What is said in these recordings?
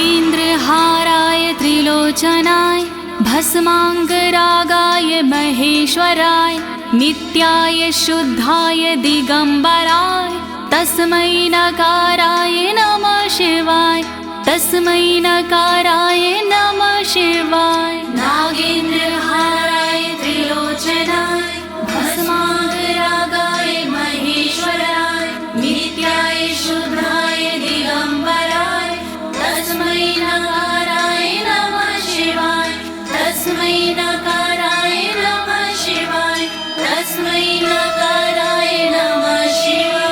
नागेन्द्रहाराय त्रिलोचनाय भस्माङ्गरागाय महेश्वराय नित्याय शुद्धाय दिगंबराय तस्मै नकाराय नमः शिवाय तस्मै नकाराय नमः शिवाय। नागेन्द्रहाराय त्रिलोचनाय भस्माङ्गरागाय महेश्वराय नित्याय शुद्धाय दिगंबराय तस्मै नकाराय नमः शिवाय तस्मै नकाराय नमः शिवाय तस्मै नकाराय नमः शिवाय।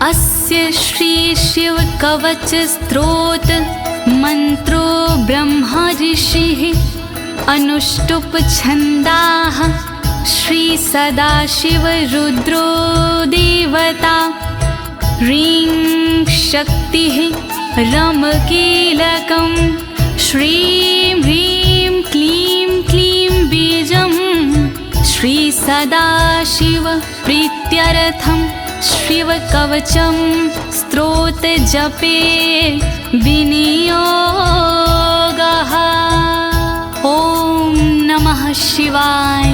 अस्य श्री शिव कवच स्तोत्र मंत्रो ब्रह्मा ऋषिः अनुष्टुप छंदाः श्री सदाशिव रुद्रो देवता ह्रीं शक्तिः रम कीलकं श्रीं ह्रीं क्लीं क्लीं बीजं श्री सदाशिव प्रीत्यर्थं शिव कवचम स्तोत्र जपे विनियोगः। ओम नमः शिवाय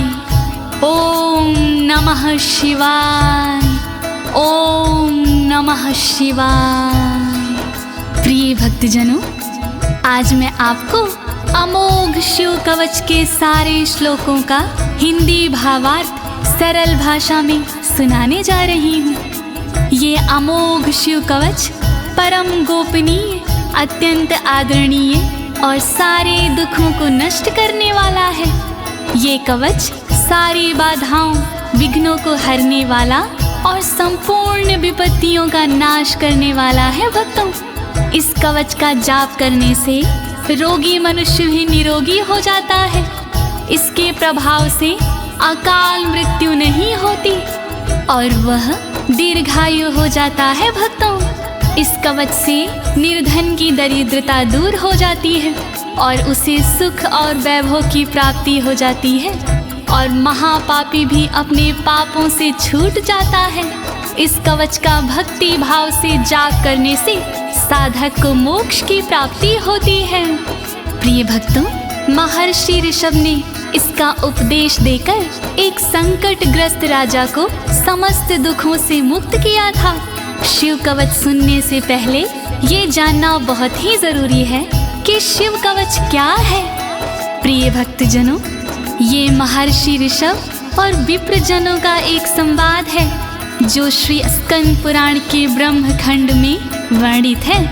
ओम नमः शिवाय ओम नमः शिवाय। प्रिय भक्तजनों, आज मैं आपको अमोघ शिव कवच के सारे श्लोकों का हिंदी भावार्थ सरल भाषा में सुनाने जा रही हूँ। ये अमोघ शिव कवच परम गोपनीय, अत्यंत आदरणीय और सारे दुखों को नष्ट करने वाला है। ये कवच सारी बाधाओं, विघ्नों को हरने वाला और संपूर्ण विपत्तियों का नाश करने वाला है। भक्तों, इस कवच का जाप करने से रोगी मनुष्य भी निरोगी हो जाता है। इसके प्रभाव से अकाल मृत्यु नहीं होती और वह दीर्घायु हो जाता है। भक्तों, इस कवच से निर्धन की दरिद्रता दूर हो जाती है और उसे सुख और वैभव की प्राप्ति हो जाती है और महापापी भी अपने पापों से छूट जाता है। इस कवच का भक्ति भाव से जाप करने से साधक को मोक्ष की प्राप्ति होती है। प्रिय भक्तों, महर्षि ऋषभ ने इसका उपदेश देकर एक संकटग्रस्त राजा को समस्त दुखों से मुक्त किया था। शिव कवच सुनने से पहले ये जानना बहुत ही जरूरी है कि शिव कवच क्या है। प्रिय भक्तजनों, ये महर्षि ऋषभ और विप्रजनों का एक संवाद है जो श्री स्कंद पुराण के ब्रह्मखंड में वर्णित है।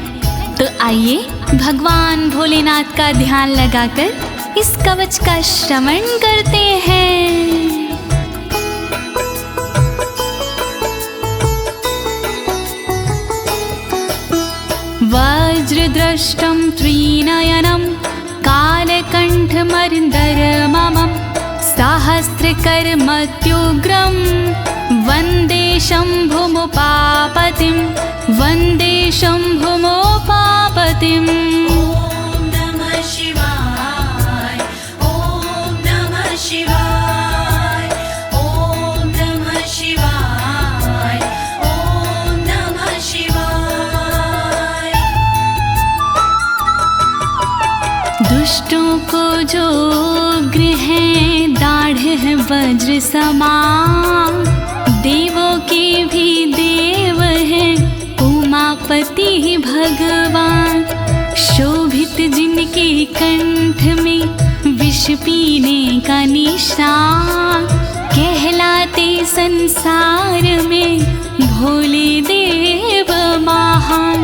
तो आइए भगवान भोलेनाथ का ध्यान लगाकर इस कवच का श्रवण करते हैं। वज्रदृष्टं त्रिनयनं कालकण्ठमर्दरममं सहस्रकर्मत्युग्रं वन्दे शम्भुमुपापतिं वन्दे शम्भुमुपापतिम्। दुष्टों को जो उग्र है दाढ़ है वज्र समान, देवों के भी देव है उमापति भगवान। शोभित जिनके कंठ में विष पीने का निशान, कहलाते संसार में भोले देव महान।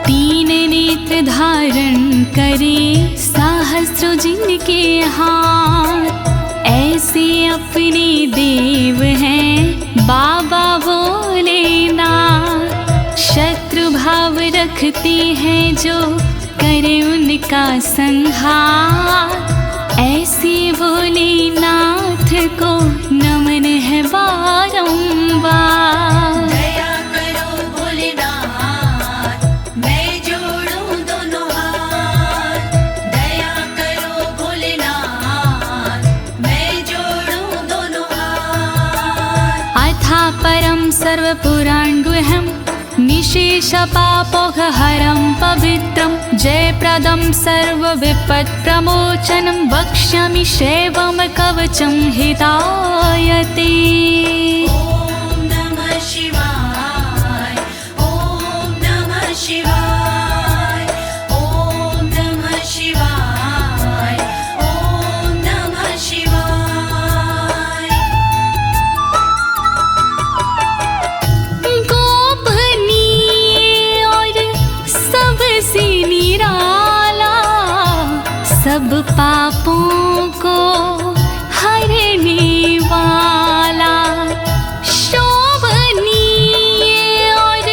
तीन नेत्र धारण करे सहस्रों जिनके हाथ, ऐसे अपने देव हैं बाबा भोलेनाथ। शत्रु भाव रखते हैं जो करे उनका संहार, ऐसे भोलेनाथ को नमन है बारंबार। दया करो भोलेनाथ, मैं जोड़ूं दोनों हाथ, परं सर्वपुराणगुह्यं निशेषपापोघहरं पवित्रं जयप्रदं सर्वविपत्प्रमोचनं वक्ष्यामि शैवं कवचं हितायते। ॐ नमः शिवाय, ॐ नमः शिवाय, ॐ नमः शिवाय, ॐ नमः शिवाय। गोपनीय और सबसे निराला, सब पापों को हरने वाला, शोभनीय और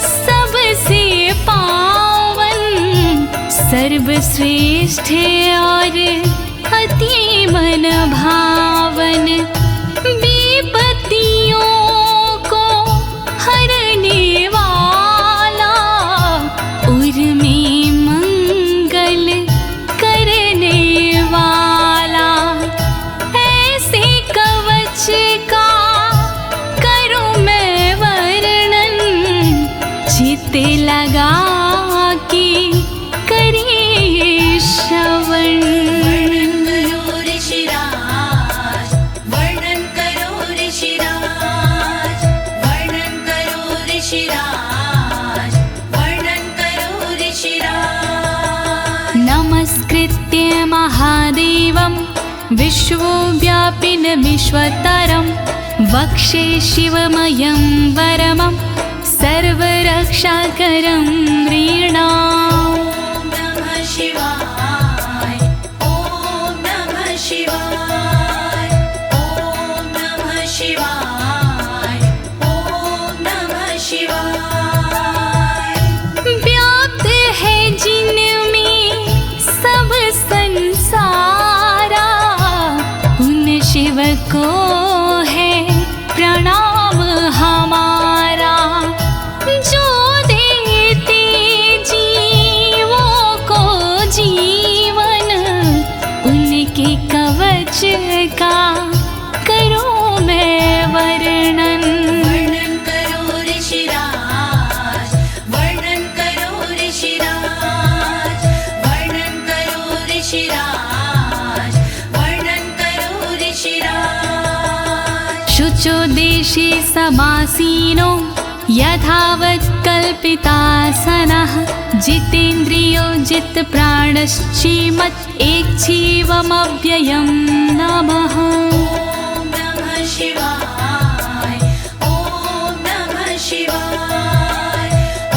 सबसे पावन, सर्वश्रेष्ठ और अति मन भावन, विपत्तियों को हरने वाला, उर में मंगल करने वाला, ऐसे कवच का करूं मैं वर्णन, चित्त लगा के करिए श्रवण। वर्णन करो ऋषिराज, वर्णन करो ऋषिराज, वर्णन करो ऋषिराज, वर्णन करो ऋषिराज। नमस्कृत्य महादेवं विश्वव्यापिनमीश्वरं वक्षे शिवमयं वरमं सर्वरक्षाकरं नृणाम्। ॐ नमः शिवाय, ॐ नमः शिवाय, ॐ नमः शिवाय, ॐ नमः शिवाय। व्याप्त है जिनमें सब संसारा, उन शिव को है प्रणाम हमारा, जो देते जीवों को जीवन, उनके कवच का करूं मैं वर्णन। वर्णन करो ऋषिराज, वर्णन करो ऋषिराज, वर्णन करो ऋषिराज, वर्णन करो ऋषिराज। शुचो देशे समासीनो यथावत् कल्पितासनः, जितेन्द्रियो जितप्राणश्चेमत् एकजीवमव्ययं नमः। ॐ नमः शिवाय, ॐ नमः शिवाय, ॐ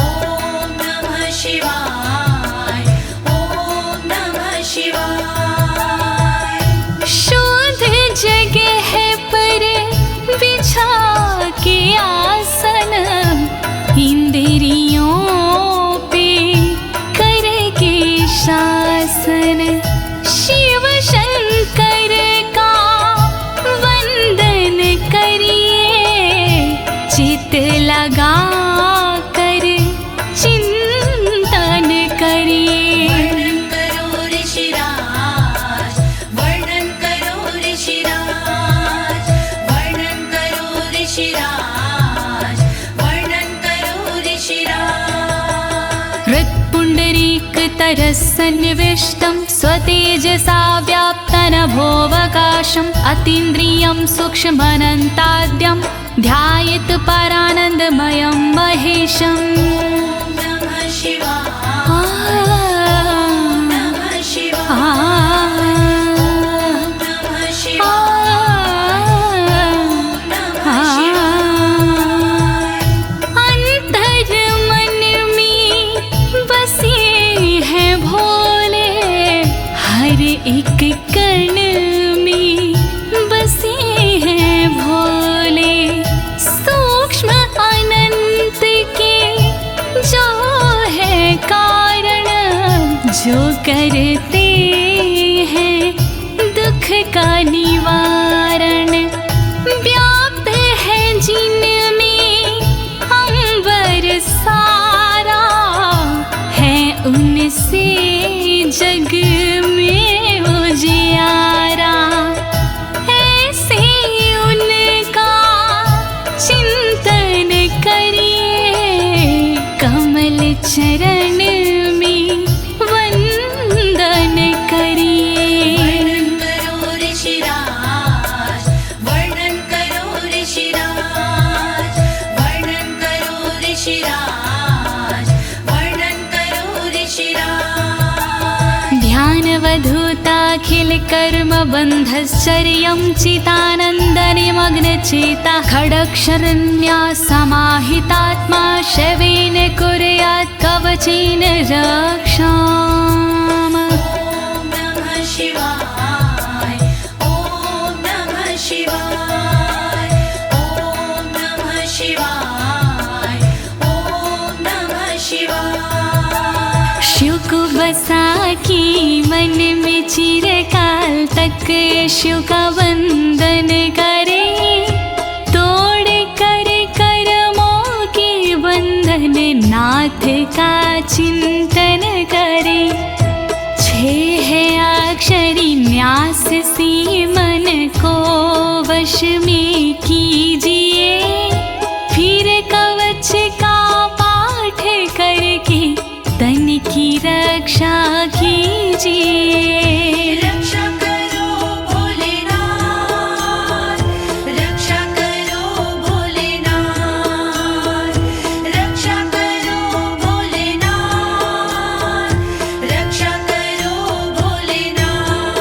नमः शिवाय, ॐ नमः शिवाय। शुद्ध जगह पर बिछा के आसन, इंद्रियों पे करके शासन, शिव शंकर का वंदन करिए, चित लगा कर चिंतन करिए। वर्णन करो ऋषिराज, वर्णन करो ऋषिराज, वर्णन करो ऋषिराज, वर्णन करो ऋषिराज। हृत्पुण्डरीकतरसन्निविष्टं स्वतेजसा व्याप्तनभोऽवकाशम्, अतीन्द्रियं सूक्ष्ममनन्ताद्यं ध्यायेत् परानन्दमयं महेशम्। ॐ नमः शिवाय, नमः शिवाय, नमः शिवाय, नमः शिवाय। अंतर मन में बसे हैं भोले, हर एक कण में बसे हैं भोले, सूक्ष्म अनंत के जो है कारण, जो करते हैं दुख का निवारण, व्याप्त है जिनमें अंबर सारा, है उनसे जग में उजियारा, ऐसे उनका चिंतन कर्मबन्धश्चर्यं चितानन्दनिमग्नचेता खडक्षरण्या समाहितात्मा शवेन कुर्यात् कवचेन रक्षाम्। ॐ नमः शिवाय ॐ नमः शिवाय ॐ नमः शिवाय ॐ नमः शिवाय। शिव को बसा की मन में चिरकाल तक शिव का वंदन करे, तोड़ कर कर्मों के बंधन नाथ का चिंतन करे। छह अक्षरी न्यास सी मन को वश में कीजिए, फिर कवच का पाठ करके तन की रक्षा कीजिए। रक्षा करो भोलेनाथ, रक्षा करो भोलेनाथ, रक्षा करो भोलेनाथ, रक्षा करो भोलेनाथ।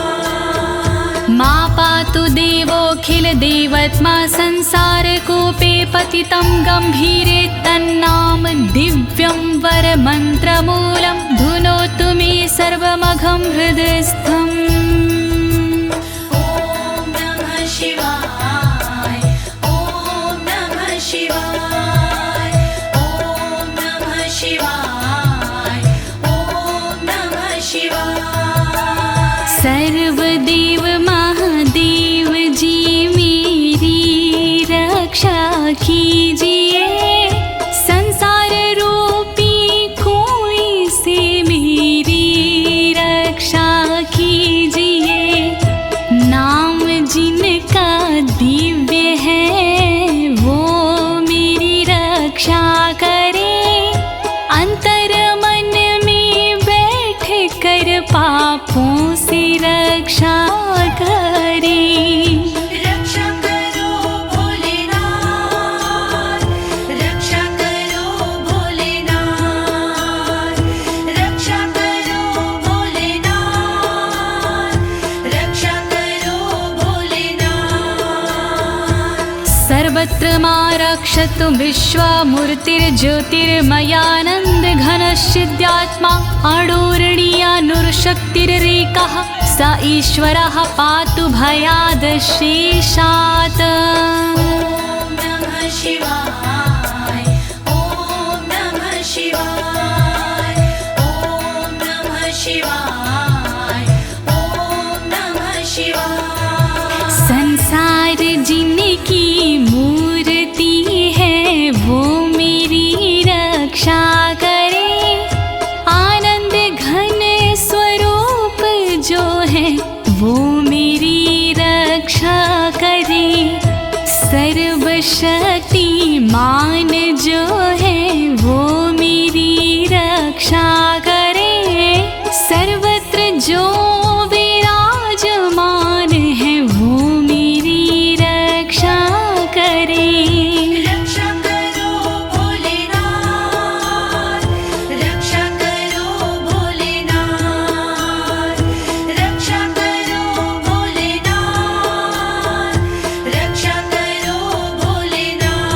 मां पातु देवोऽखिल देवत्मा संसार कूपे पतितं गंभीरे तन्नाम दिव्यं वरमन्त्रमूलं धुनोतु मे सर्वमघं हृदयस्थम्। ॐ नमः शिवाय ॐ नमः शिवाय ॐ नमः शिवाय ॐ नमः शिवाय। सर्वदेव महादेव जी मेरी रक्षा कीजिए, संसार रूपी कोई से मेरी रक्षा कीजिए। नाम जिनका दिव्य है वो मेरी रक्षा करे, अंतर मन में बैठ कर पापों से रक्षा करे। रक्षा करो भोलेनाथ, रक्षा करो भोलेनाथ, रक्षा करो भोलेनाथ, रक्षा करो भोलेनाथ। सर्वत्र मां रक्षतु विश्वमूर्तिर्ज्योतिर्मयानन्द घनश्चिद्यात्मा अडोरणीयानुर्शक्तिरेकः स ईश्वरः पातु भयादशेषात्। ॐ नमः शिवाय ॐ नमः शिवाय ॐ नमः शिवाय ॐ नमः शिवाय। संसार जिनकी मूर्ति है वो मेरी रक्षा करे, आनंद घन स्वरूप जो है वो मेरी रक्षा करे। सर्वशक्तिमान जो है वो मेरी रक्षा करे, सर्वत्र जो विराजमान है वो मेरी रक्षा करे। रक्षा करो भोलेनाथ, रक्षा करो भोलेनाथ, रक्षा करो भोलेनाथ, रक्षा करो भोलेनाथ।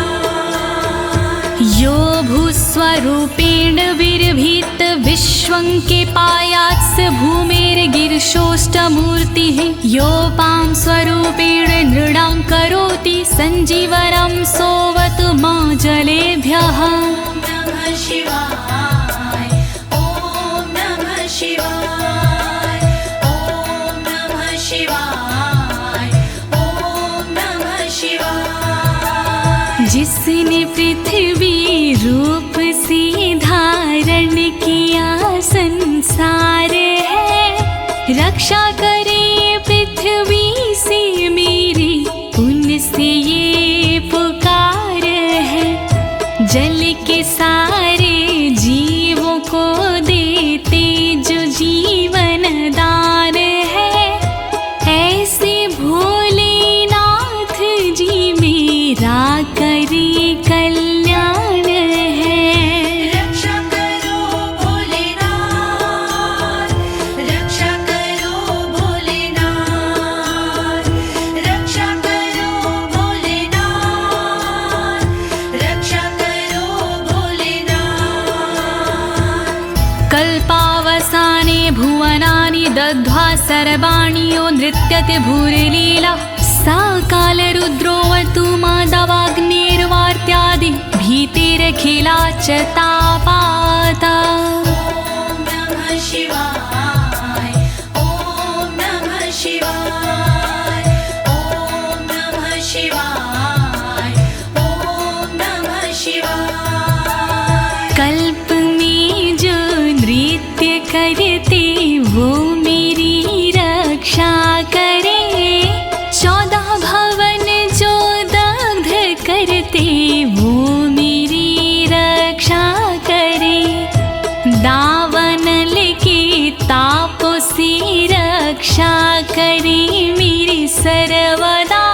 यो भूस्वरूपेण विर्भीत विश्वं के पायात् स भूमेर्गिरिशोष्टमूर्तिः, योपां स्वरूपेण नृणां करोति सञ्जीवनं सोऽवतु मां जलेभ्यः। ॐ नमः शिवाय ॐ नमः शिवाय ॐ नमः शिवाय ॐ नमः शिवाय। जिसने पृथ्वी रूप से धारण किया संसार है, रक्षा करे पृथ्वी से मेरी उनसे ये पुकार है। जल के सारे जीवों को देते जो जीवन दान है, ऐसे भोलेनाथ जी मेरा करे कल्याण है। रक्षा करो भोलेनाथ, रक्षा करो भोलेनाथ, सर्वाणि यो नृत्यते भूरिलीला सा कालरुद्रोऽवतु माधवाग्निर्वार्त्यादि भीतिरखिला च तापाता। ॐ नमः शिवाय ॐ नमः शिवाय ॐ नमः शिवाय ॐ नमः शिवाय। कल्प में जो नृत्य करते वो मेरी रक्षा करे, 14 भवन जो दग्ध करते वो मेरी रक्षा करे। दावानल के तापों से रक्षा करे मेरी सर्वदा,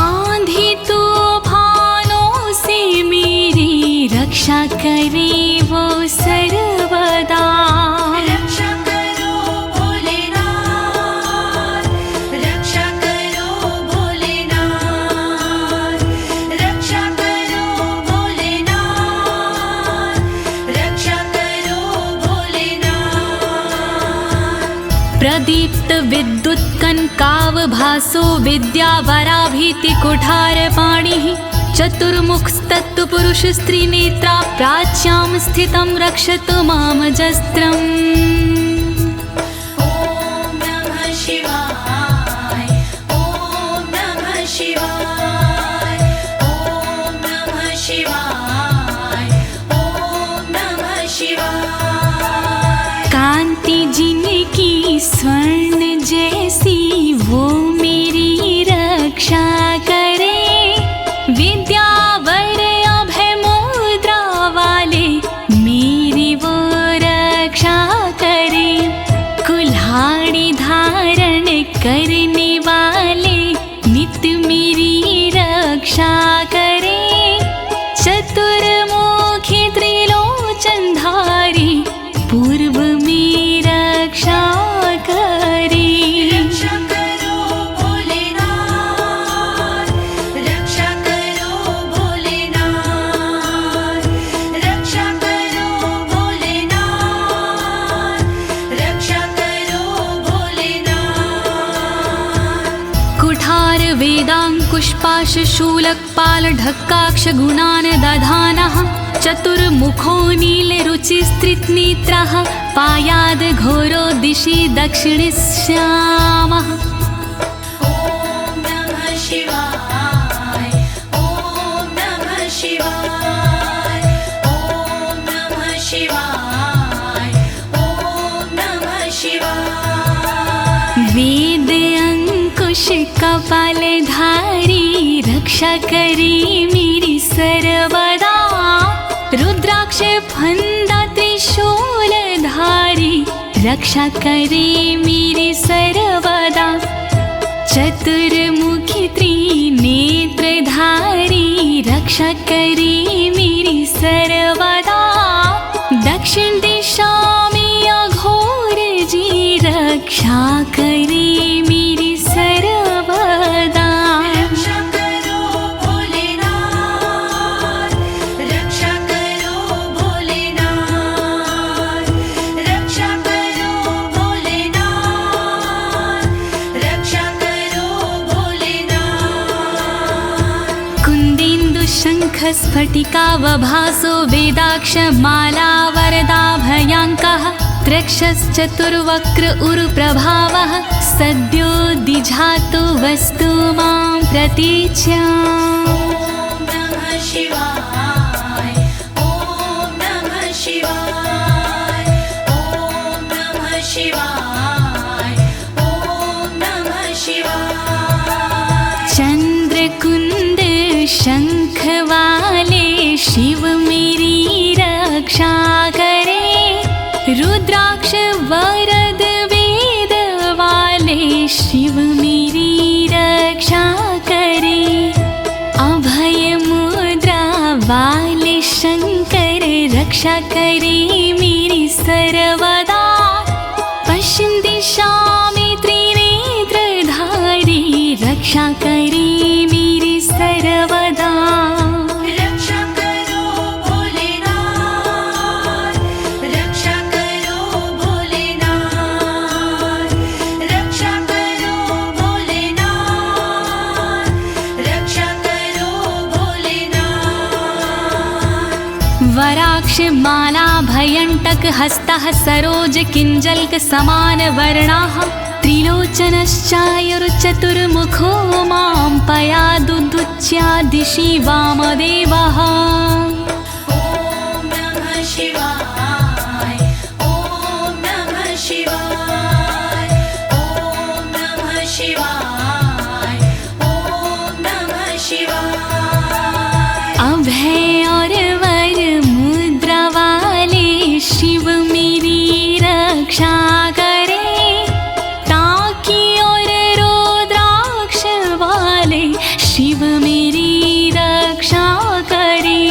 आंधी तूफानों से मेरी रक्षा करे वो सर्वदा। रक्षा करो भोलेनाथ, रक्षा करो भोलेनाथ, रक्षा करो भोलेनाथ, रक्षा करो भोलेनाथ। प्रदीप्त विद्युत कनकावभासो विद्यावराभीति कुठारपाणिः, चतुर्मुखस्तत्पुरुष स्त्रीनेत्रा प्राच्यां स्थितं रक्षतु मामजस्त्रम्। ॐ नमः शिवाय ॐ नमः शिवाय ॐ नमः शिवाय ॐ नमः शिवाय। कांति जिनकी स्वर्ण जैसी वो मेरी रक्षा करे, विद्यावर अभय मुद्रा वाले मेरी वो रक्षा करे। कुल्हाड़ी धारण करने वाले नित्य मेरी रक्षा करे। चतुर्मुखी त्रिलोचनधारी पूर्व में रक्षा करे। रक्षा करो भोलेनाथ, रक्षा करो भोलेनाथ, रक्षा करो भोलेनाथ, रक्षा करो भोलेनाथ। कुठार वेदांकुशपाश शूलकपाल ढक्काक्ष गुणान् दधानः, चतुर्मुखो नीलरुचिस्त्रिनेत्रः पायाद् घोरो दिशि दक्षिणश्यामः। ॐ नमः शिवाय ॐ नमः शिवाय ॐ नमः शिवाय ॐ नमः शिवाय। वेद अंकुश कपालधारी रक्षा करे मेरी सर्वदा, रुद्राक्ष फंदा त्रिशूलधारी रक्षा करे मेरी सर्वदा। चतुर्मुखी त्रिनेत्रधारी रक्षा करे मेरी सर्वदा। दक्षिण दिशा में अघोर जी रक्षा करे मेरी सर्वदा। रक्षा करो भोलेनाथ, रक्षा करो भोलेनाथ, रक्षा करो भोलेनाथ, रक्षा करो भोलेनाथ। कुन्देन्दु शङ्ख स्फटिकावभासो वेदाक्ष माला वरदाभयाङ्कः, त्रक्षश्चतुर्वक्र उरुप्रभावः सद्यो दिझातु वस्तु मां प्रतीच्याम्। ॐ नमः शिवाय ॐ नमः शिवाय ॐ नमः शिवाय ॐ नमः शिवाय। चंद्रकुंद शंख वाले शिव मेरी रक्षा करे, रुद्राक्ष वरद वेद वाले शिव मेरी रक्षा करे। अभय मुद्रा वाले शंकर रक्षा करे मेरी सर्वदा। पश्चिम दिशा में त्रिनेत्रधारी रक्षा करे मेरी सर्वदा। रक्षा करो भोलेनाथ, रक्षा करो भोलेनाथ, रुद्राक्ष माला भयंटक हस्तः सरोज किंजल्क समान वर्णाः त्रिलोचनश्चायुर्चतुर्मुखो मां पयादुदुच्या दिशि वामदेवः। ॐ नमः शिवाय ॐ नमः शिवाय ॐ नमः शिवाय ॐ नमः शिवाय। अभय और वर मुद्रा वाले शिव मेरी रक्षा करे, ताकि और रुद्राक्ष वाले शिव मेरी रक्षा करे।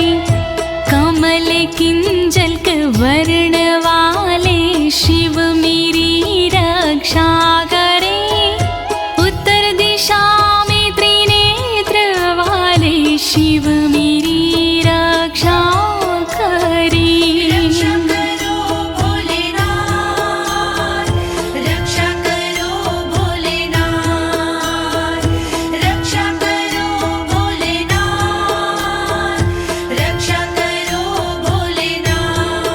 कमल किंजल्क वर्ण वाले शिव मेरी रक्षा करे। उत्तर दिशा में त्रिनेत्र वाले शिव मेरी रक्षा करे। रक्षा करो भोलेनाथ, रक्षा करो भोलेनाथ, रक्षा करो भोलेनाथ, रक्षा करो भोलेनाथ।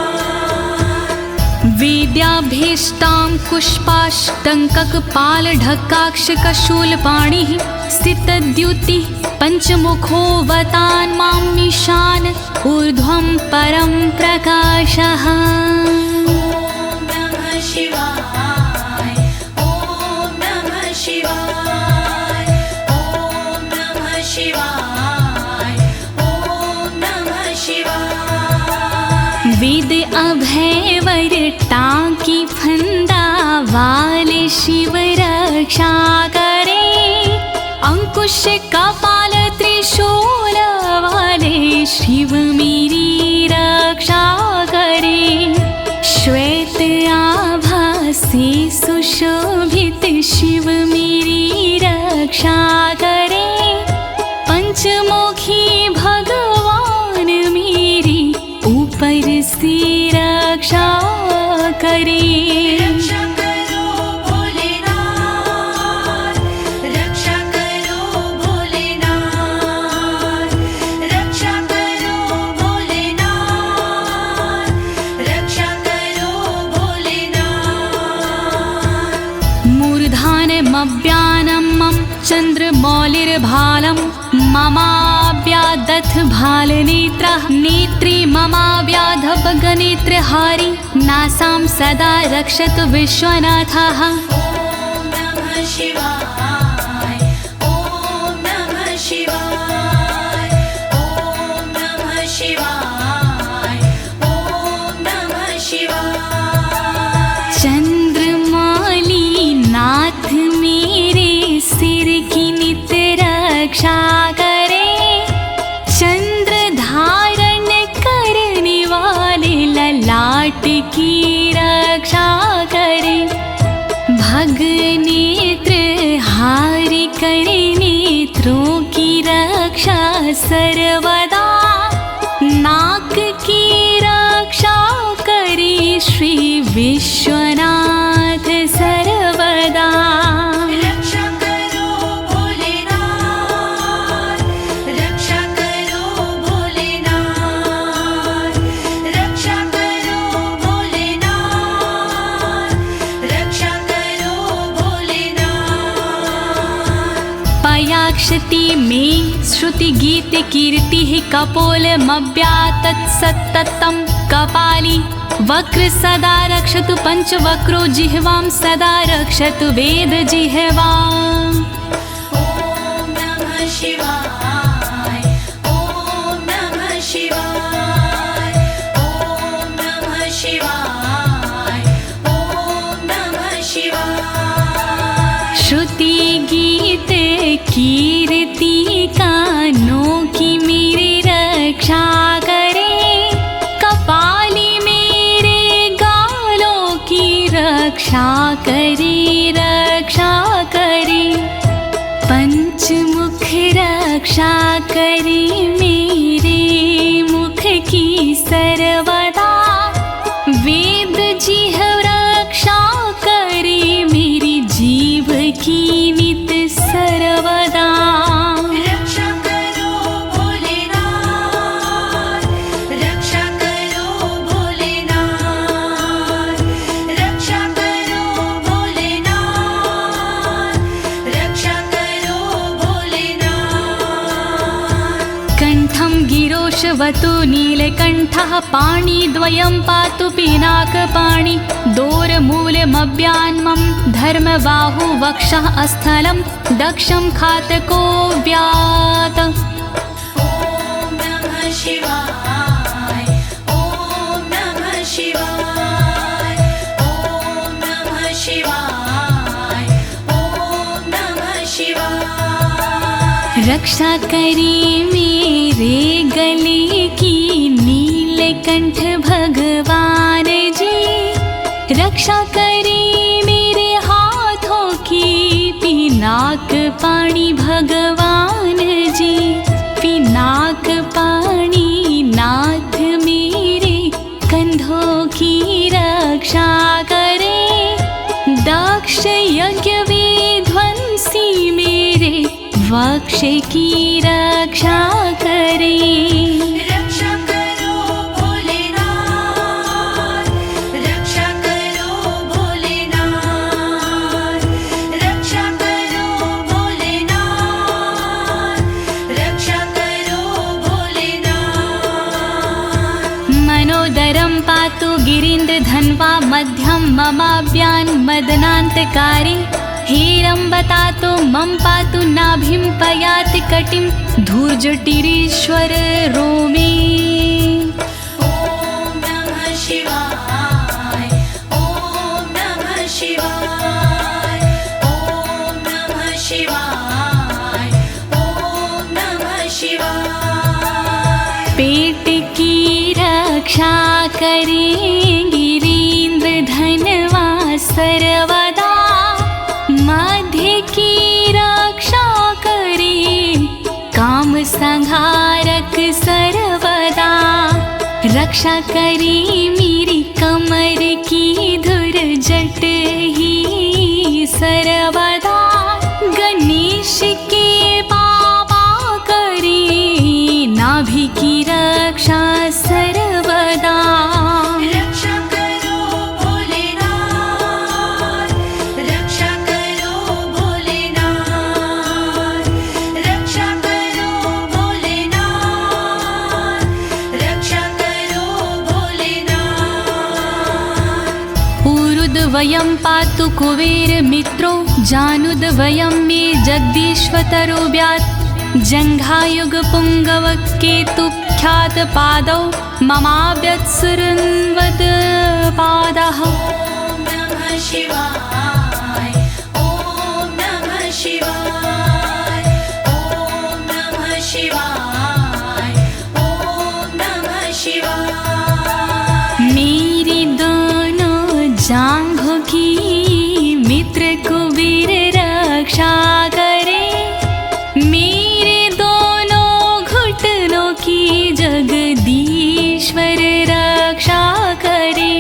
वेद्याभीष्टां पुष्पाष्टङ्ककपालढक्काक्षकशूलपाणिः स्थितद्युतिः पञ्चमुखोऽवतान् मामीशान ऊर्ध्वं परं प्रकाशः। ॐ नमः शिवाय ॐ नमः शिवाय ॐ नमः शिवाय ॐ नमः शिवाय। वेद अभय वर टांकी फंदा वाले शिव रक्षा करे। अंकुश कपाल त्रिशूल वाले शिव मेरी रक्षा करे। श्वेत आभा से सुशोभित शिव मेरी रक्षा करे। पंचमुखी भगवान मेरी ऊपर से रक्षा करे। रक्षा करो भोलेनाथ, रक्षा करो भोलेनाथ, रक्षा करो भोलेनाथ, रक्षा करो भोलेनाथ। मूर्धानमव्यानं मम चन्द्रमौलिर्भालं ममाव्यादथ भालनेत्रः नेत्री ममाव्याधपगनेत्रहारी नासां सदा रक्षतु विश्वनाथः। ॐ नमः शिवाय ॐ नमः शिवाय ॐ नमः शिवाय ॐ नमः शिवाय। चंद्रमौली नाथ मेरे सिर की नित रक्षा करे। चंद्र धारण करने वाले ललाट की रक्षा करे। भग नेत्र हारि करे नेत्रों की रक्षा सर्वदा। नाक की रक्षा करे श्री विश्वनाथ सर्वदा। रक्षा करो भोलेनाथ, रक्षा करो भोलेनाथ, रक्षा करो भोलेनाथ, रक्षा करो भोलेनाथ। पयाक्षति में श्रुति गीत कीर्ति कपोलमव्यातत् सत्ततं कपाली वक्र सदा रक्षतु पंचवक्रो जिह्वां सदा रक्षतु वेद जिह्वाम्। ॐ नमः शिवाय ॐ नमः शिवाय ॐ नमः शिवाय ॐ नमः शिवाय। श्रुति गीत कीर्ति कानों की मेरी रक्षा करे। कपाली मेरे गालों की रक्षा करे रक्षा करे। पंचमुख रक्षा करे मेरे मुख की सर्वदा। वेद जिह्व रक्षा करे मेरी जीव की नित सर्वदा। रक्षा करो भोलेनाथ, रक्षा करो कण्ठं गिरोशवतु नीलकण्ठः पाणिद्वयं पातु पिनाकपाणि दोरमूलमव्यान्मं धर्मबाहु वक्षः अस्थलं दक्षं खातको व्यात्। ॐ नमः शिवाय ॐ नमः शिवाय ॐ नमः शिवाय ॐ नमः शिवाय। रक्षा करे मेरे गले की नीलकंठ भगवान जी, रक्षा करे मेरे हाथों की पिनाक पाणी भगवान जी, पिनाक पाणी नाथ मेरे कंधों की रक्षा करे, दक्ष यज्ञ विध्वंसी मेरे वक्ष की रक्षा करे। रक्षा करो भोलेनाथ, रक्षा करो भोलेनाथ, रक्षा करो भोलेनाथ, रक्षा करो भोलेनाथ। मनोदरं पातु गिरीन्द्रधन्वा मध्यं ममाव्यान् मदनान्तकारी, हेरम्बतातो मम पातु नाभिं पयाति कटिं धूर्जटिरीश्वर रोमे। ॐ नमः शिवाय ॐ नमः शिवाय ॐ नमः शिवाय ॐ नमः शिवाय। पेट की रक्षा करें गिरीन्द्रधनवा सर्वदा, मध्य की रक्षा करे काम संहारक सर्वदा, रक्षा करे मेरी कमर की धुरजट ही सर्वदा, गणेश के बाबा करे नाभि की रक्षा सर्वदा। रक्षा करो भोलेनाथ, रक्षा करो भोलेनाथ, रक्षा करो भोलेनाथ, रक्षा करो भोलेनाथ। ऊरुद्वयं पातु कुबेर मित्रो, जानुद्वयं मे जगदीश्वतरो व्यात्, जङ्घायुग पुङ्गव केतुख्यात पादौ ममाव्यत्सुरन्वद पादः। ॐ नमः शिवाय ॐ नमः शिवाय ॐ नमः शिवाय ॐ नमः शिवाय। मेरी दोनों जांघों की मित्र कुबेर रक्षा करे, मेरे दोनों घुटनों की जगदीश्वर रक्षा करे,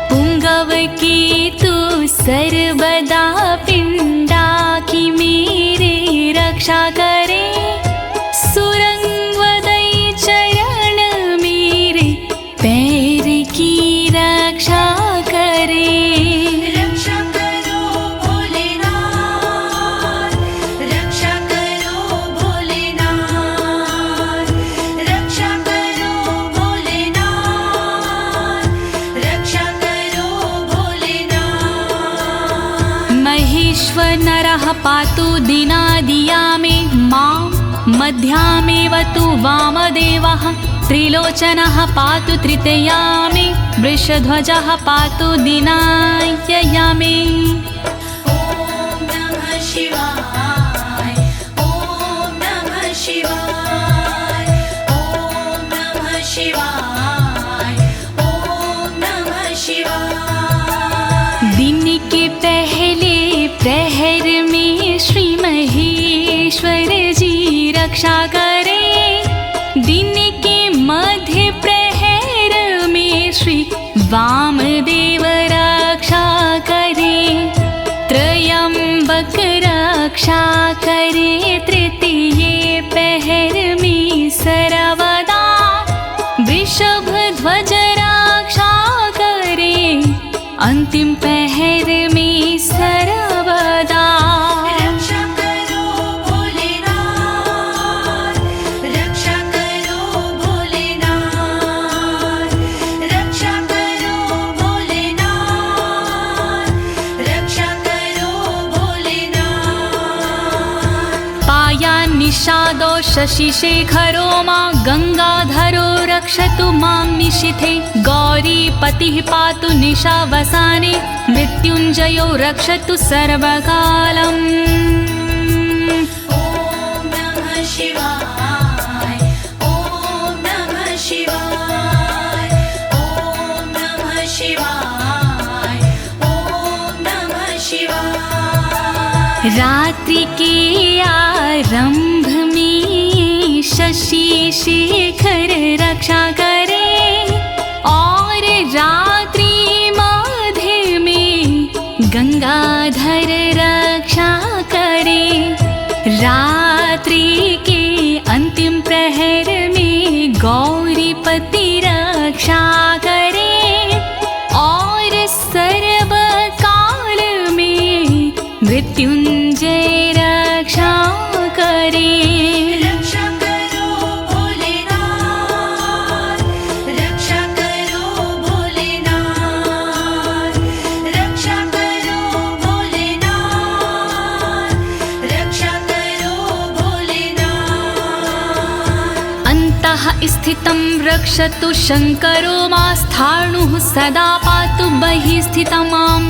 पुंगव की तू सर्वदा पिंडा की मेरे रक्षा करे, सुरंगवदई चरण मेरे पैर की रक्षा करे। रक्षा करो भोलेनाथ, रक्षा करो भोलेनाथ, रक्षा करो भोलेनाथ, रक्षा करो भोलेनाथ। महेश्वर नरः पातु दिनादिया मे मां, मध्यामेव तु वामदेवः, त्रिलोचनः पातु तृतीया मे, वृषध्वजः पातु दिनायया मे। ॐ नमः शिवाय ॐ नमः शिवाय ॐ नमः शिवाय ॐ नमः शिवाय। दिन के पहले प्रहर में श्री महेश्वर जी रक्षा करे, दिन के मध्य प्रहर में श्री वामदेव रक्षा करे, त्रयंबक रक्षा करे, तृतीय पहर में सर्वदा, वृषभ ध्वज रक्षा करे, अंतिम पहर में सर्वदा। रक्षा करो भोलेनाथ, रक्षा निषादो शशिशेखरो मां गङ्गाधरो रक्षतु मां निशिथे गौरीपतिः पातु निशावसाने मृत्युञ्जयो रक्षतु सर्वकालम् ॐ नमः शिवाय ॐ नमः शिवाय ॐ नमः शिवाय ॐ नमः शिवाय। रात्रि के आरंभ में शशि शेखर रक्षा करे और रात्रि मध्य में गंगाधर रक्षा करे। रात्रि के अंतिम प्रहर में गौरीपति रक्षा करे और सर्वकाल में मृत्युंजय रक्षा करे। रक्षा करो भोलेनाथ रक्षा करो भोलेनाथ रक्षा करो भोलेनाथ रक्षा करो भोलेनाथ। अन्तः स्थितं रक्षतु शङ्करो मास्थाणुः सदा पातु बहिः स्थितं माम्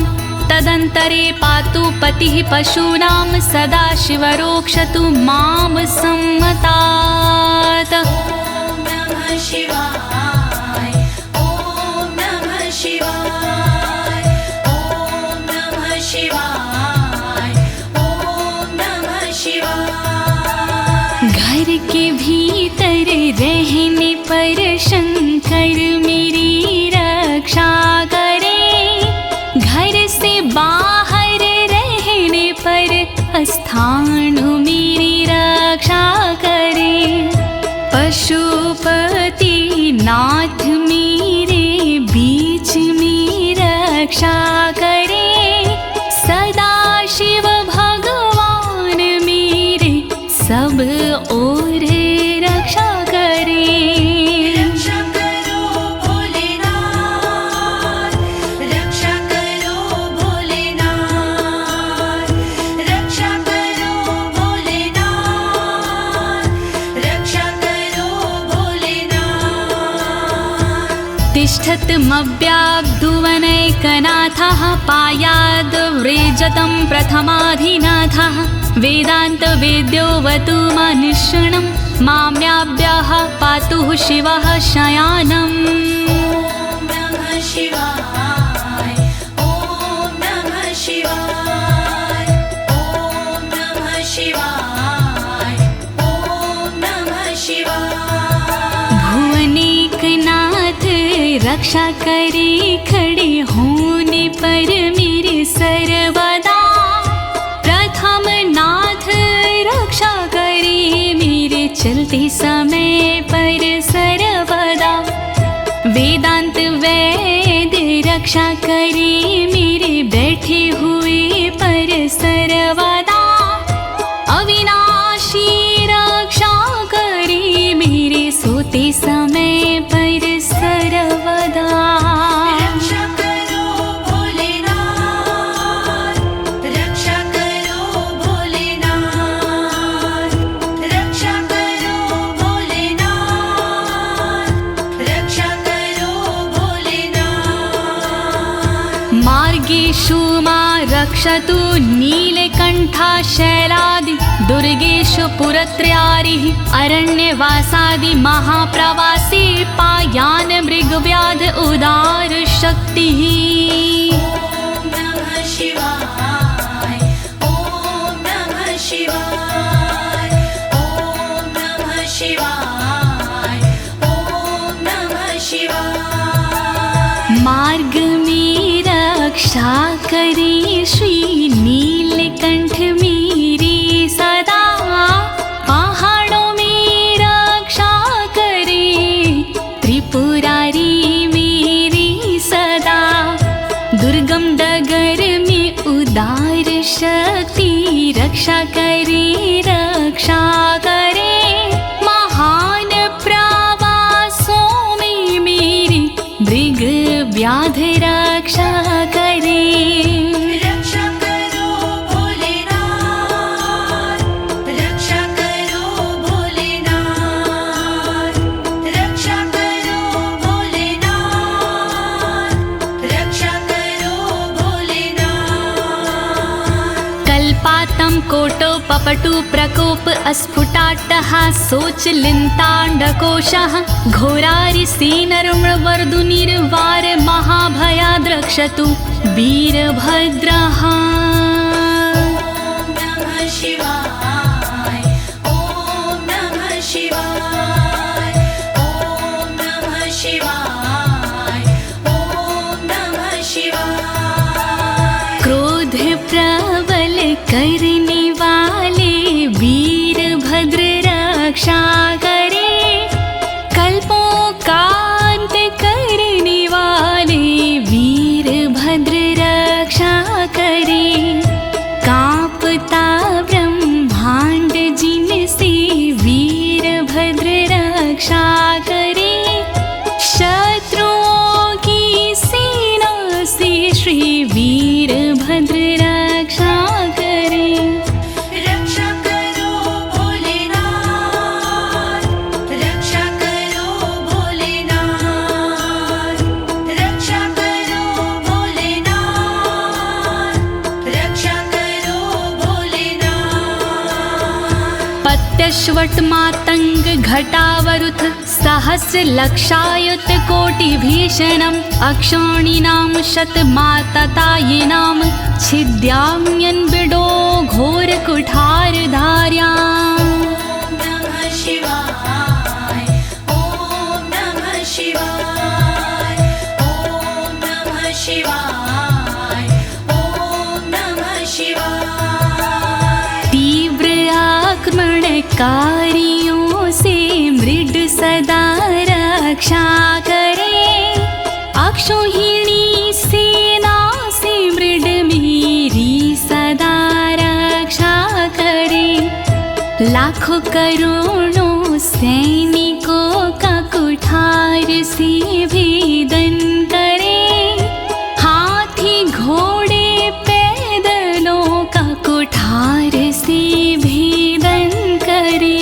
तदन्तरे पातु पतिः पशूनां सदा शिवरोक्षतु मां सम्मतात्। ॐ नमः शिवाय ॐ नमः शिवाय ॐ नमः शिवाय ॐ नमः शिवाय। घर के भीतर रहने पर शंकर मेरी रक्षा करे घर से बाहर रहने पर स्थान मेरी रक्षा करे। पशुपति नाथ मेरे बीच में रक्षा करे सदा शिव भगवान मेरे सब ओर रक्षा करे। रक्षा करो भोलेनाथ रक्षा करो भोलेनाथ रक्षा करो भोलेनाथ रक्षा करो भोलेनाथ। तिष्ठतमव्याब्धुवनैकनाथः पायाद्व्रेजतं प्रथमाधिनाथः वेदान्तवेद्योऽवतु मनुष्यणं माम्याभ्यः पातु शिवः शयानम्। ॐ नमः शिवाय ॐ नमः शिवाय ॐ नमः शिवाय ॐ नमः शिवाय। भुवनेकनाथ रक्षा करे खड़े होने पर मेरे सर्वदा प्रथम नाथ रक्षा करे मेरे चलते समय पर सर्वदा। वेदांत वैद्य रक्षा करे मेरे बैठे हुए पर सर्वदा। अविनाशी रक्षा करे मेरे सोते समय पर सर्वदा। रक्षा करो भोलेनाथ रक्षा करो भोलेनाथ रक्षा करो भोलेनाथ रक्षा करो भोलेनाथ। मार्गेषु मां रक्षतु नीलकण्ठा शैलादि दुर्गेषु पुरत्रयारिः अरण्यवासादि महाप्रवासी पायान् मृगव्याध उदार शक्तिः। ॐ नमः शिवाय ॐ नमः शिवाय ॐ नमः शिवाय ॐ नमः शिवाय। मार्ग में रक्षा करे श्री नीलकंठ मेरी सदा। पहाड़ों में रक्षा करे त्रिपुरारी मेरी सदा। दुर्गम डगर में उदार शक्ति रक्षा करे महान प्रवासों में मेरी मृग व्याध रक्षा करे। रक्षा करो भोलेनाथ रक्षा करो पपटु प्रकोप अस्फुटाट्टहासोच लिन्ताण्डकोशः घोरारिसेनर्मवर्दुनिर्वार महाभयाद्रक्षतु वीरभद्रः। शिवाय ॐ नमः शिवाय ॐ नमः शिवाय ॐ नमः शिवाय। क्रोध प्रबल करने वाले वीरभद्र रक्षा करे, कल्पों का अंत करने वाले वीरभद्र रक्षा करे। कांपता ब्रह्मांड जिनसे वीरभद्र रक्षा करे, शत्रुओं की सेना से श्री वीरभद्र रक्षा करे। रक्षा करो भोलेनाथ, रक्षा करो भोलेनाथ, रक्षा करो भोलेनाथ, रक्षा करो भोलेनाथ। पत्यश्वट मातंग घटावरुथ सहस्र लक्षायुत कोटि भीषणम् अक्षौणीनां शतमाततायिनां छिद्याम्यन् बिडो घोर कुठार धार्याम्। नमः शिवाय ॐ नमः शिवाय ॐ नमः शिवाय ॐ नमः शिवाय। तीव्र आक्रमणकारियों से मृड सदा रक्षा करे, अक्षौहिणी सेना से मृड मेरी सदा रक्षा करे। लाखों करोड़ों सैनिकों का कुठार से भेदन करे, हाथी घोड़े पैदलों का कुठार से भेदन करे।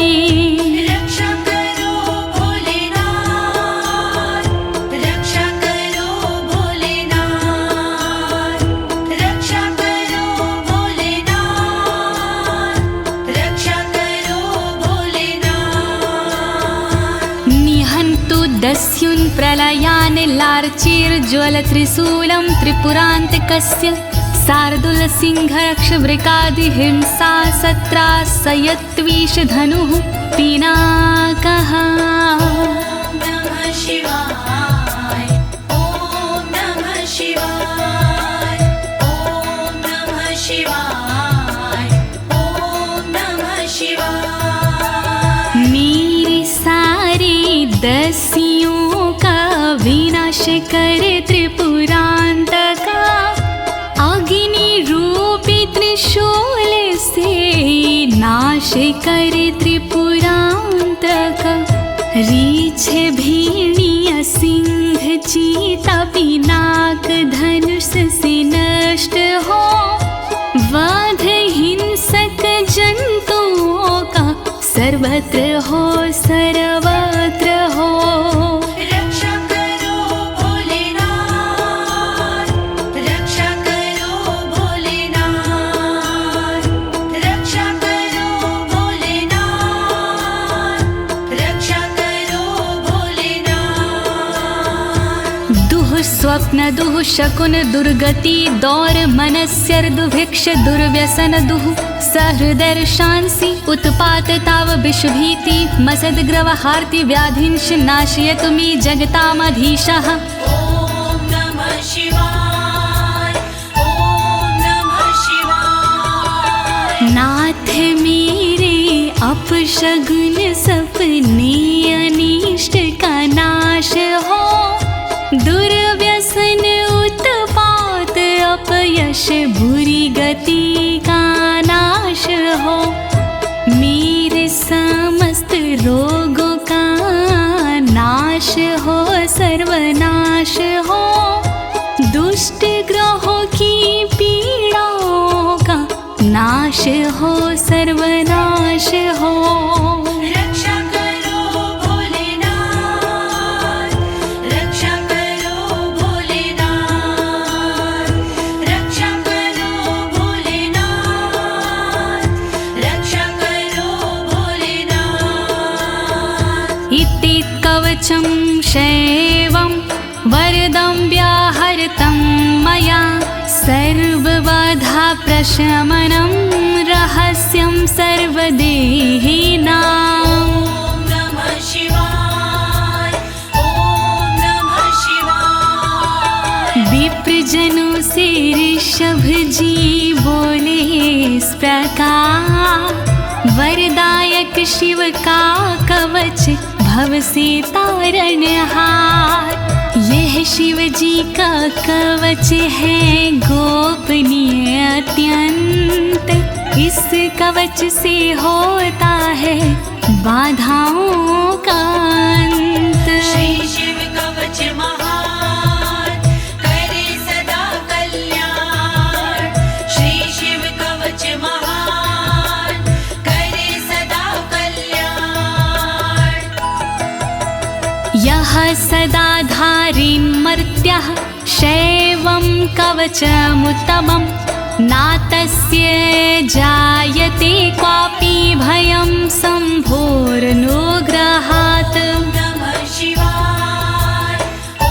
रक्षा करो भोलेनाथ, रक्षा करो भोलेनाथ, रक्षा करो भोलेनाथ, रक्षा करो भोलेनाथ। निहन्तु दस्युन् प्रलयान् लार्चेर्ज्वलत्रिशूलं त्रिपुरान्तकस्य शार्दूलसिंहरक्षवृकादिहिंसा सत्रासयत्विषधनुः पिनाकः। नमः शिवाय ॐ नमः शिवाय ॐ नमः शिवाय ॐ नमः शिवाय। मेरे सारे दस्युओं का विनाश करे त्रिपुरान्तका, अग्नि रूपी त्रिशूल से नाश करे त्रिपुरान्तका। रीछ भेड़िया सिंह चीता पिनाक धनुष से नष्ट हो, वध हिंसक जंतुओं का सर्वत्र हो सर्वत्र हो। रक्षा करो भोलेनाथ, रक्षा करो भोलेनाथ, रक्षा करो भोलेनाथ, रक्षा करो भोलेनाथ। दुः स्वप्न दुः शकुन दुर्गति दौर मनस्यर दुभिक्ष दुर्व्यसन दुः सहृदर्शांसि उत्पात ताव विषभीति मसद्ग्रवहार्ति व्याधिंश नाशयतु मे जगतामधीशः। ॐ नमः शिवाय ॐ नमः शिवाय। नाथ मेरे अपशगुन सपने अनिष्ट का नाश हो, दुर्व्यसन उत्पात अपयश बुरी गति का नाश हो। मेरे समस्त रोगों का नाश हो सर्वनाश हो, दुष्ट ग्रहों की पीड़ाओं का नाश हो सर्वनाश हो। रक्षा करो भोलेनाथ, रक्षा करो भोलेनाथ, रक्षा करो भोलेनाथ, कवचं शैवं वरदं व्याहृतं मया सर्वबाधा प्रशमनं रहस्यं सर्वदेहिनां। नमः शिवाय ॐ नमः शिवाय। विप्रजनों से ऋषभ जी बोले इस प्रकार, वरदायक शिव का कवच भव से तारणहार। यह शिव जी का कवच है गोपनीय अत्यंत, इस कवच से होता है बाधाओं का अंत। श्री शिव कवच महान करे सदा कल्याण। श्री शिव कवच महान करे सदा कल्याण। यः सदा धारिन्मर्त्यः शैवं कवचमुत्तमं, नातस्य जायते क्वापि भयं शम्भोरनुग्रहात्। नमः शिवाय ॐ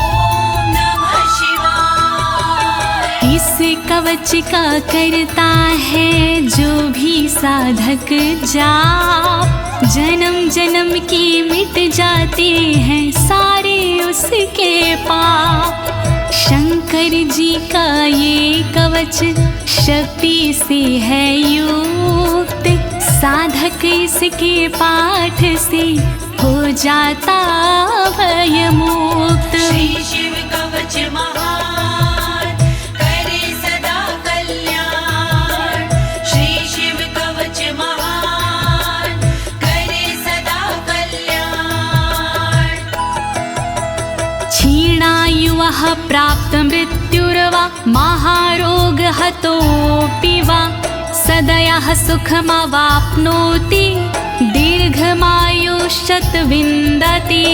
नमः शिवाय। इस कवच का करता है जो भी साधक जाप, जन्म जन्म के मिट जाते हैं सारे उसके पाप। शंकर जी का ये कवच शक्ति से है युक्त, साधक इसके पाठ से हो जाता भयमुक्त। श्री शिव कवच महान करे सदा कल्याण। श्री शिव कवच महान करे सदा कल्याण। क्षीणायुः प्राप्त मृत्युर्वा महारोगहतोऽपि वा, सदयः सुखमवाप्नोति दीर्घमायुष्यत् विन्दति।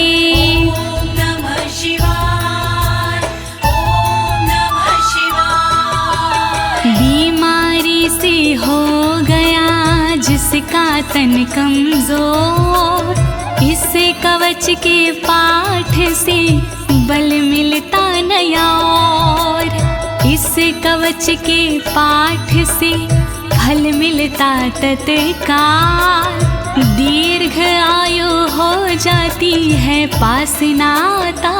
ॐ नमः शिवाय ॐ नमः शिवाय। बीमारी से हो गया जिसका तन कमजोर, इस कवच के पाठ से बल मिलता नया और। इस कवच के पाठ से फल मिलता तत्काल, दीर्घ आयु हो जाती है पास नाता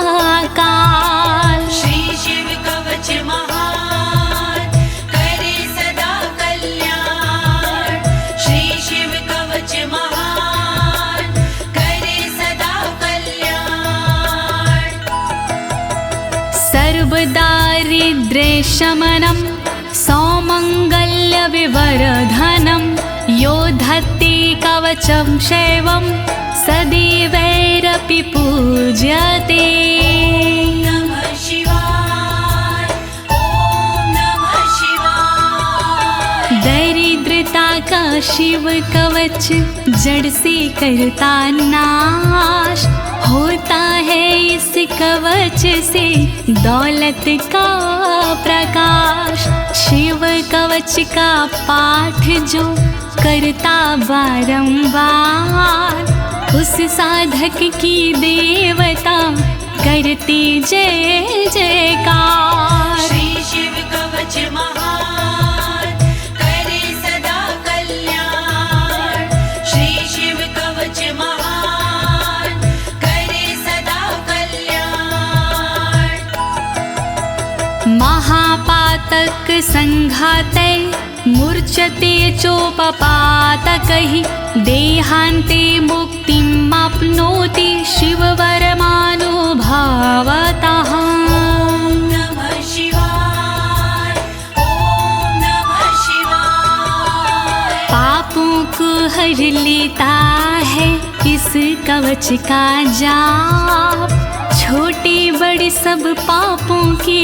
काल। श्री शिव कवच महान करे सदा कल्याण। श्री शिव कवच महान करे सदा कल्याण। सर्वदारिद्र्यशमनं सौमङ्गल्यविवर्धनं, यो धत्ते कवचं शैवं सदैवैरपि पूज्यते। नमः शिवाय ॐ नमः शिवाय। दरिद्रता का शिव कवच जड़ से करता नाश, होता है इस कवच से दौलत का प्रकाश। शिव कवच का पाठ जो करता बारंबार, उस साधक की देवता करती जय जयकार। श्री शिव कवच महान करे सदा कल्याण। श्री शिव कवच महान करे सदा कल्याण। महापातक संघाते मूर्छते चोपपातकैः, देहान्ते मुक्तिमाप्नोति शिववरमानुभावतः। नमः शिवाय ॐ नमः शिवाय। पापों को हर लेता है इस कवच का जाप, छोटे बड़े सब पापों के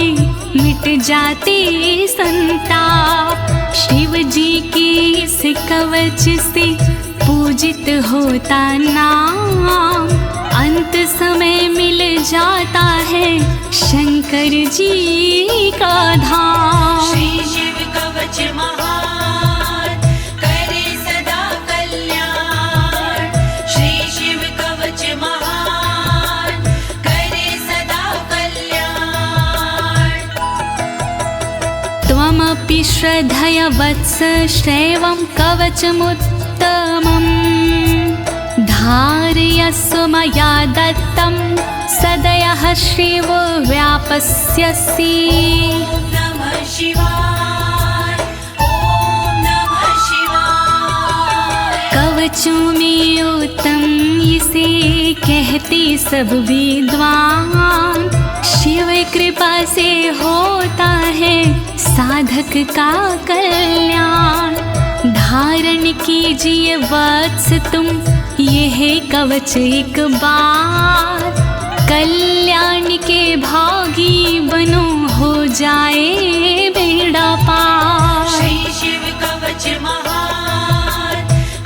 मिट जाते संताप। शिव जी के इस कवच से पूजित होता नाम, अंत समय मिल जाता है शंकर जी का धाम। श्री शिव कवच महान करे सदा कल्याण। श्री शिव कवच महान श्रद्धया वत्स श्रेवं कवचमुत्तमम् धारयस्व मया दत्तं सदयः श्रीवो व्यापस्यसि। नमः शिवाय, ॐ नमः शिवाय। कवचों में उत्तम इसे कहते सब विद्वान, शिव कृपा से होता है साधक का कल्याण। धारण कीजिए वत्स तुम यह कवच एक बार, कल्याण के भागी बनो हो जाए बेड़ा पार। श्री शिव कवच महान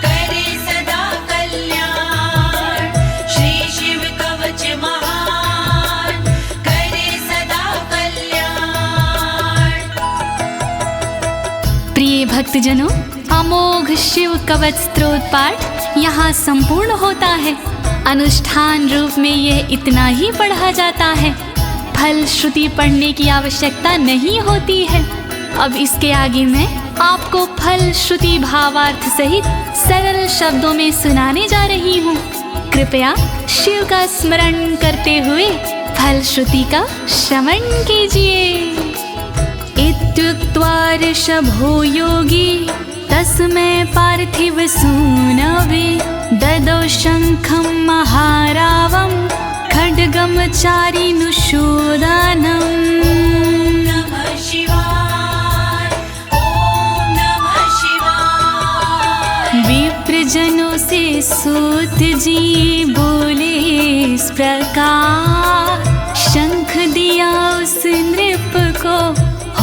करे सदा कल्याण। श्री शिव कवच महान करे सदा कल्याण। प्रिय भक्तजनों, अमोघ शिव कवच स्तोत्र पाठ यहाँ संपूर्ण होता है। अनुष्ठान रूप में यह इतना ही पढ़ा जाता है, फल श्रुति पढ़ने की आवश्यकता नहीं होती है। अब इसके आगे मैं आपको फल श्रुति भावार्थ सहित सरल शब्दों में सुनाने जा रही हूँ। कृपया शिव का स्मरण करते हुए फल श्रुति का श्रवण कीजिए। इत्युक्त्वा ऋषभो योगी तस्मै पार्थिव सूनवे ददौ शङ्खं महारावं खड्गं चारिनुशोदानम्। नमः शिवाय, ॐ नमः शिवाय। विप्रजनों से सूत जी बोले इस प्रकार, शंख दिया उस नृप को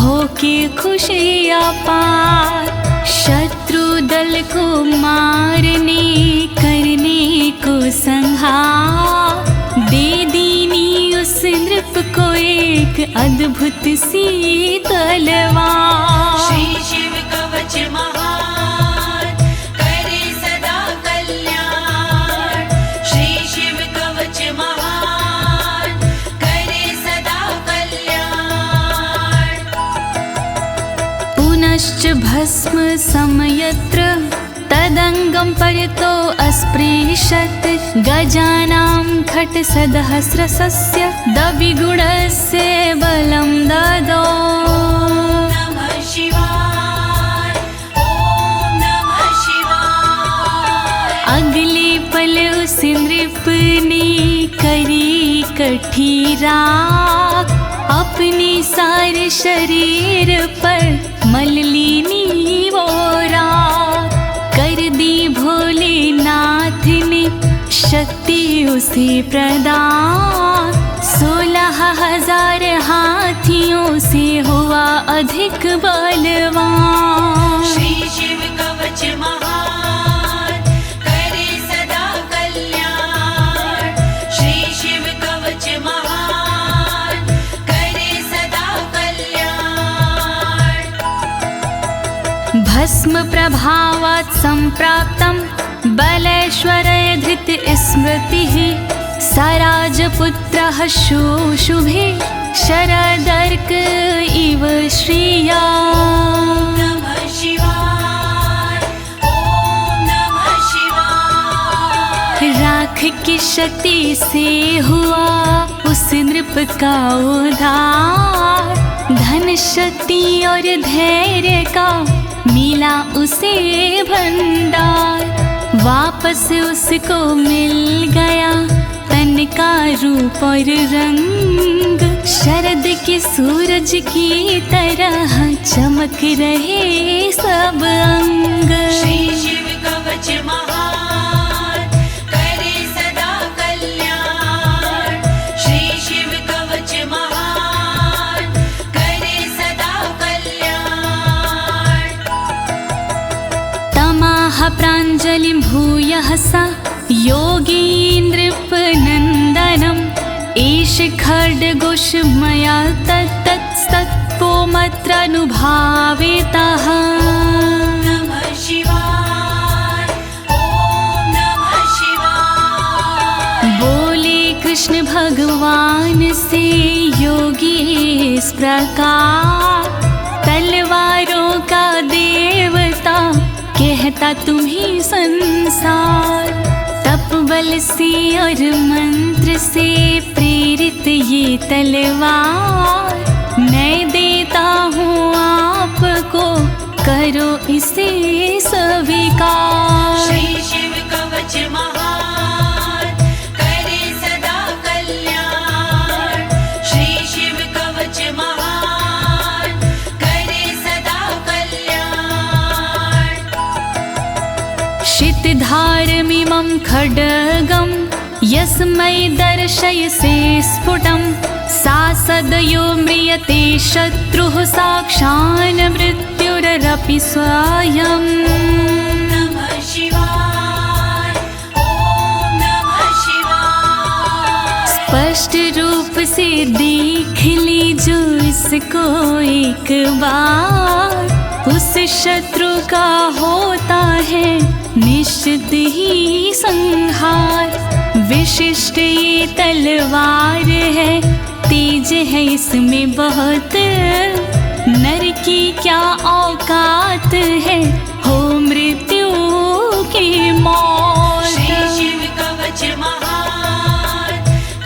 होके खुशी अपार। शत्रु दल को मारने करने को संहार, दे दीनी उस नृप को एक अद्भुत सी तलवार। श्री शिव कवच महान करे सदा कल्याण। श्री शिव कवच महान करे सदा कल्याण। पुनश्च भस्म समयत्र तदंगं परितो अस्पृशत्, गजानां खट्सहस्रस्य दविगुणस्य बलं ददौ। नमः शिवाय, ॐ नमः शिवाय। अगले पल उस नृप ने करी कठी राख, अपने सारे शरीर पर मल ली वो राख। कर दी भोलेनाथ ने शक्ति उसे प्रदान, 16,000 हाथियों से हुआ अधिक बलवान। श्री शिव कवच महान करे सदा कल्याण। श्री शिव कवच महान करे सदा कल्याण। भस्म प्रभावात् सम्प्राप्तं बलेश्वरे धृत स्मृतिः, सराजपुत्रः शुशुभे शरदर्क इव श्रिया। नमः शिवाय, ॐ नमः शिवाय। राख की शक्ति से हुआ उस नृप का उद्धार, धन शक्ति और धैर्य का मिला उसे भंडार। वापस उसको मिल गया तन का रूप और रंग, शरद के सूरज की तरह चमक रहे सब अंग। श्री शिव कवच महान करे सदा कल्याण। श्री शिव कवच महान करे सदा कल्याण। तमाह प्राञ्जलिं भूयः सा योगीन्द्रपनन्दनम्, एष खड्गोष मया तत्तत्पोमत्रानुभावितः। नमः शिवाय, ॐ नमः शिवाय। बोले कृष्ण भगवान से योगी इस प्रकार, तलवारों देता तुम्हें संसार। तप बल से और मंत्र से प्रेरित ये तलवार, मैं देता हूँ आपको, करो इसे स्वीकार। श्री शिव कवच महान, करे सदा कल्याण। श्री शिव कवच महान, करे सदा कल्याण। शितधारमिमं खड्गं यस्मै दर्शयसे स्फुटं, सा सदयो म्रियते शत्रुः साक्षान् मृत्युरपि स्वयं। नमः शिवाय, ओम नमः शिवाय। स्पष्ट रूप से देख लीजो इसको एक बार, उस शत्रु का होता है निश्चित ही संहार। विशिष्ट ये तलवार है, तेज है इसमें बहुत, नर की क्या औकात है, हो मृत्यु की मौत। श्री शिव कवच महान,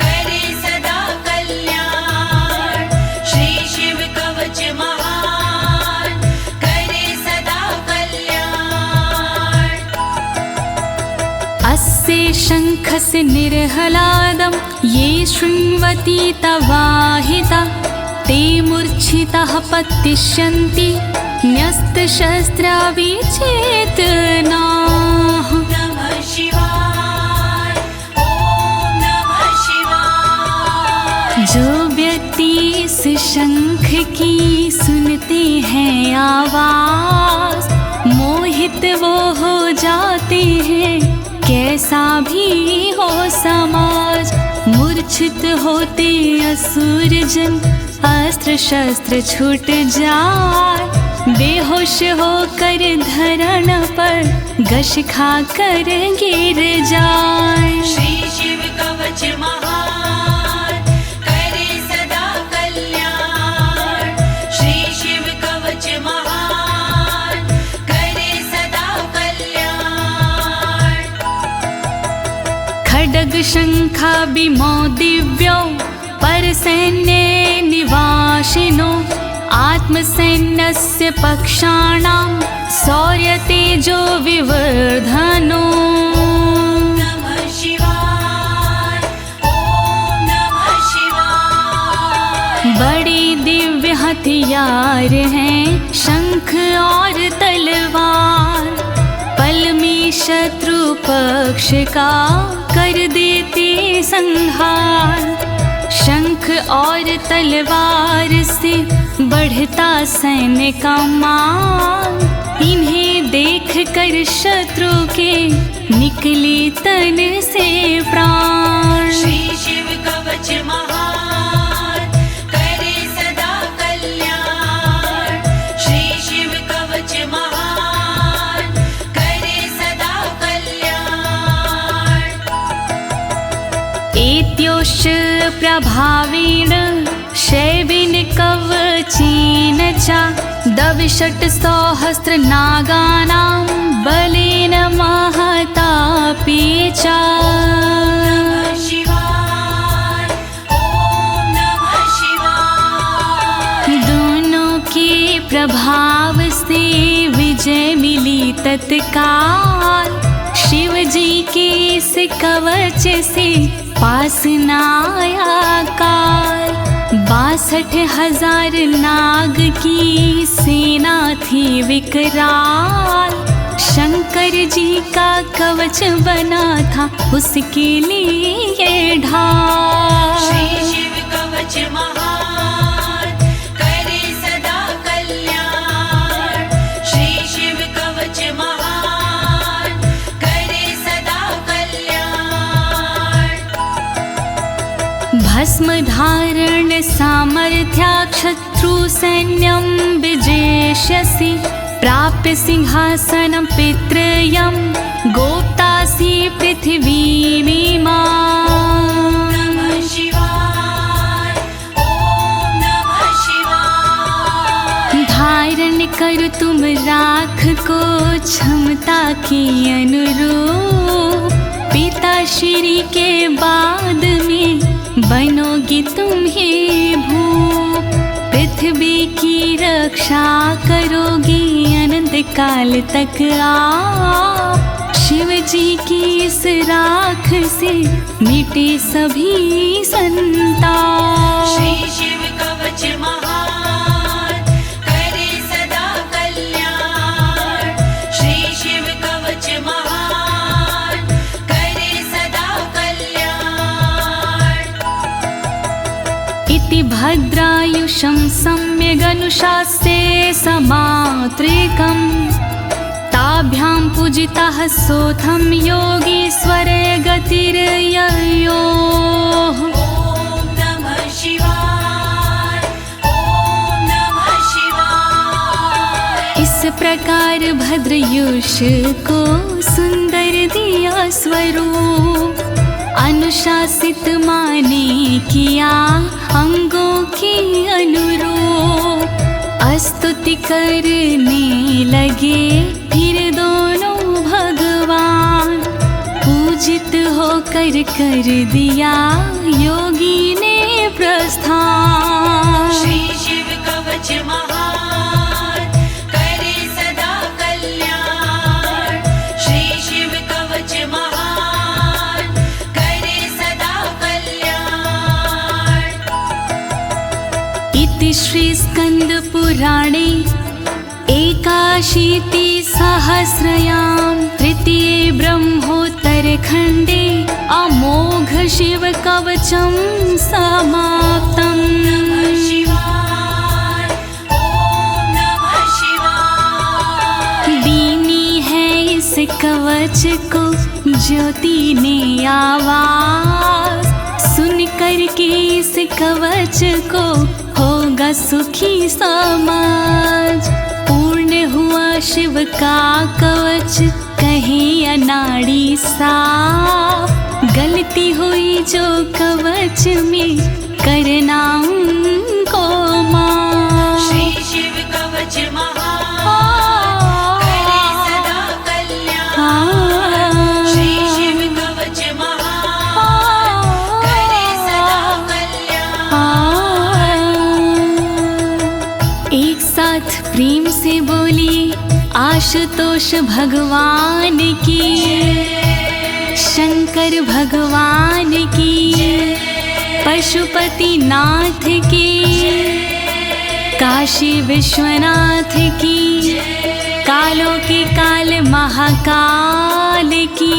करे सदा कल्याण। श्री शिव कवच महान, करे सदा कल्याण। अस्य शङ्खस्य निर्हलादं ये शृण्वन्ति तवाहिता, ते मूर्छिताः पतिष्यन्ति न्यस्तशस्त्रा विचेतनाः। नमः शिवाय, ओम नमः शिवाय। जो व्यक्ति इस शंख की सुनते हैं आवाज, मोहित वो हो जाते हैं, कैसा भी हो समाज। मूर्छित होते असुर जन, अस्त्र शस्त्र छूट जाए, बेहोश होकर धरण पर घस खा कर गिर जाए। श्री शिव कवच महान, करे सदा कल्याण। श्री शिव कवच महान, करे सदा कल्याण। खड्ग शंखाभिमो दिव्यो परसैन्ये निवासिनो, आत्मसैन्यस्य पक्षाणां शौर्यतेजो विवर्धनो। नमः शिवाय, ओम नमः शिवाय। बड़ी दिव्य हथियार हैं शंख और तलवार, पल में शत्रु पक्ष का कर देते संहार। शंख और तलवार से बढ़ता सैन्य का मान, इन्हें देख कर शत्रु के निकले तन से प्राण। श्री शिव कवच महान, करे सदा कल्याण। श्री शिव कवच महान, करे सदा कल्याण। एत्योश्च प्रभावेण शैवेन कवचेन च, दविषट् सहस्र नागानां बलेन महतापि च। नमः शिवाय, ओम नमः शिवाय। दोनों के प्रभाव से विजय मिली तत्काल, शिव जी के इस कवच से पास न आया काल। 62,000 नाग की सेना थी विकराल, शंकर जी का कवच बना था उसके लिए ढाल। श्री शिव कवच महान, करे सदा कल्याण। श्री शिव कवच महान, करे सदा कल्याण। भस्म धारण सामर्थ्या शत्रु सैन्यं विजेष्यसि, प्राप्य सिंहासनं पितृयं गोप्तासि पृथिवीमिमां। नमः शिवाय, ओम नमः शिवाय। धारण कर तुम तुम राख को क्षमता के अनुरूप, पिता श्री के बाद में बनोगी तुम ही भूप। पृथ्वी की रक्षा करोगी अनंत काल तक आप, शिव जी की इस राख से मिटे सभी संताप। श्री शिव कवच महान करे सदा कल्याण, श्री शिव कवच महान करे सदा कल्याण। इति भद्रायुषं सम्यगनुशास्ये समात्रिकम्, ताभ्यां पूजितः सोऽथं योगीश्वरे गतिर्ययोः। ॐ नमः शिवाय, ॐ नमः शिवाय। इस प्रकार भद्रयुष को सुंदर दिया स्वरूप, अनुशासित माने किया अंगों के अनुरूप। स्तुति करने लगे फिर दोनों भगवान, पूजित होकर कर दिया योगी ने प्रस्थान। श्री शिव कवच महान करे सदा कल्याण, श्री शिव कवच महान करे सदा कल्याण। इति श्री स्कंद पुराणे एकाशीति सहस्रयां तृतीये ब्रह्मोत्तर खंडे अमोघ शिव कवचं समाप्तम्। नमः शिवाय, ॐ नमः शिवाय। दीनी है इस कवच को ज्योति ने आवाज, सुन कर के इस कवच को होगा सुखी समाज। पूर्ण हुआ शिव का कवच कहे अनाड़ी साफ, गलती हुई जो कवच में करना उनको माफ। श्री शिव कवच महान करे सदा कल्याण, श्री शिव कवच महान करे सदा कल्याण। एक साथ प्रेम से बोलिए आशुतोष भगवान की, शंकर भगवान की, पशुपति नाथ की, काशी विश्वनाथ की, कालों के काल महाकाल की।